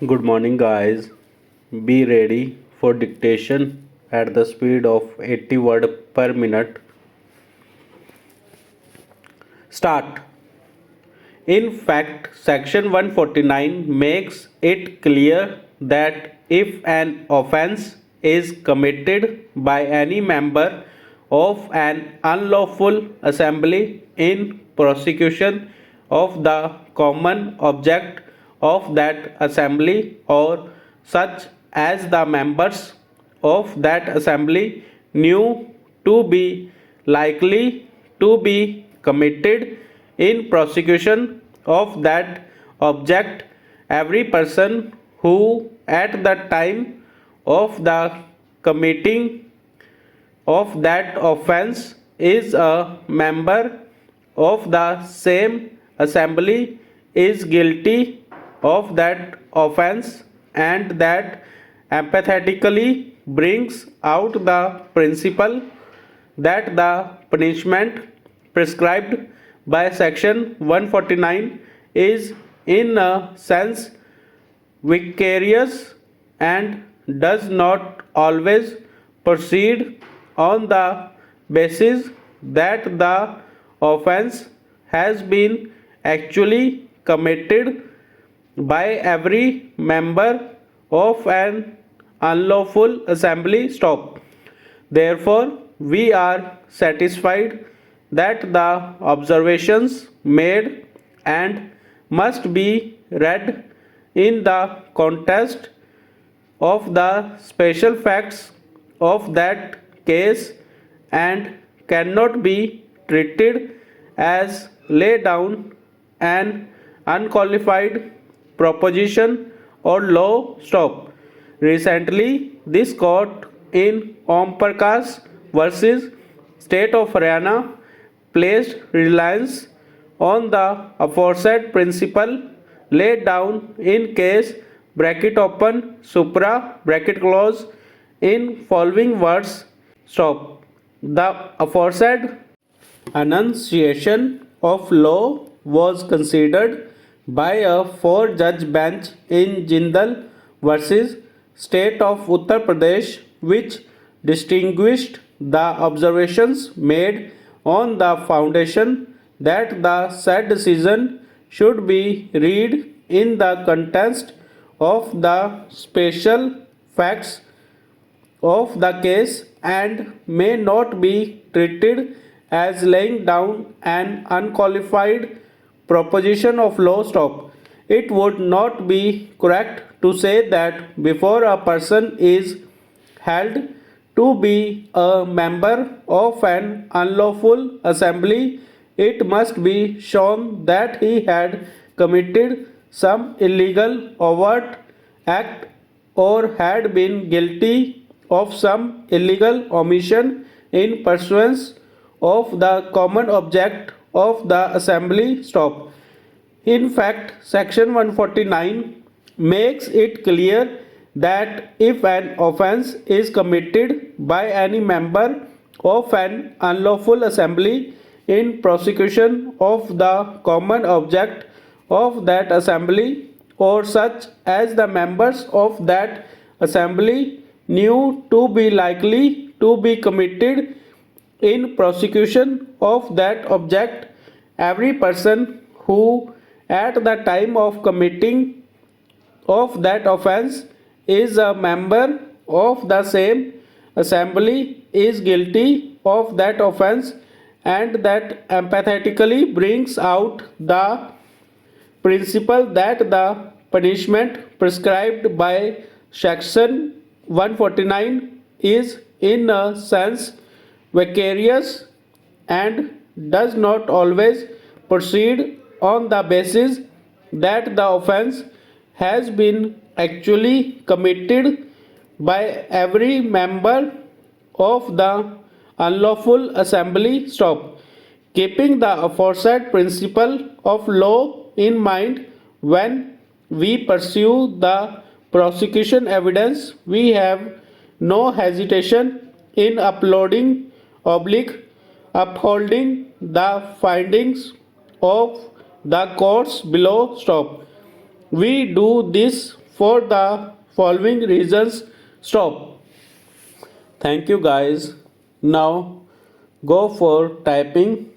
Good morning, guys. Be ready for dictation at the speed of 80 words per minute. Start. In fact, Section 149 makes it clear that if an offence is committed by any member of an unlawful assembly in prosecution of the common object of that assembly or such as the members of that assembly knew to be likely to be committed in prosecution of that object, every person who at the time of the committing of that offence is a member of the same assembly is guilty of that offence, and that empathetically brings out the principle that the punishment prescribed by section 149 is in a sense vicarious and does not always proceed on the basis that the offence has been actually committed by every member of an unlawful assembly. Stop. Therefore, we are satisfied that the observations made and must be read in the context of the special facts of that case and cannot be treated as lay down an unqualified proposition or law. Stop. Recently, this court in Om Prakash versus State of Haryana placed reliance on the aforesaid principle laid down in case bracket open supra bracket close in following words. Stop. The aforesaid enunciation of law was considered by a four-judge bench in Jindal versus State of Uttar Pradesh, which distinguished the observations made on the foundation that the said decision should be read in the context of the special facts of the case and may not be treated as laying down an unqualified proposition of law. Stop. It would not be correct to say that before a person is held to be a member of an unlawful assembly, it must be shown that he had committed some illegal overt act or had been guilty of some illegal omission in pursuance of the common object of the assembly. Stop. In fact, section 149 makes it clear that if an offence is committed by any member of an unlawful assembly in prosecution of the common object of that assembly or such as the members of that assembly knew to be likely to be committed in prosecution of that object, every person who at the time of committing of that offence is a member of the same assembly is guilty of that offence, and that empathetically brings out the principle that the punishment prescribed by section 149 is in a sense vicarious and does not always proceed on the basis that the offence has been actually committed by every member of the unlawful assembly. Stop. Keeping the aforesaid principle of law in mind when we pursue the prosecution evidence, we have no hesitation in upholding the findings of the courts below. Stop. We do this For the following reasons, stop. Thank you guys. Now go for typing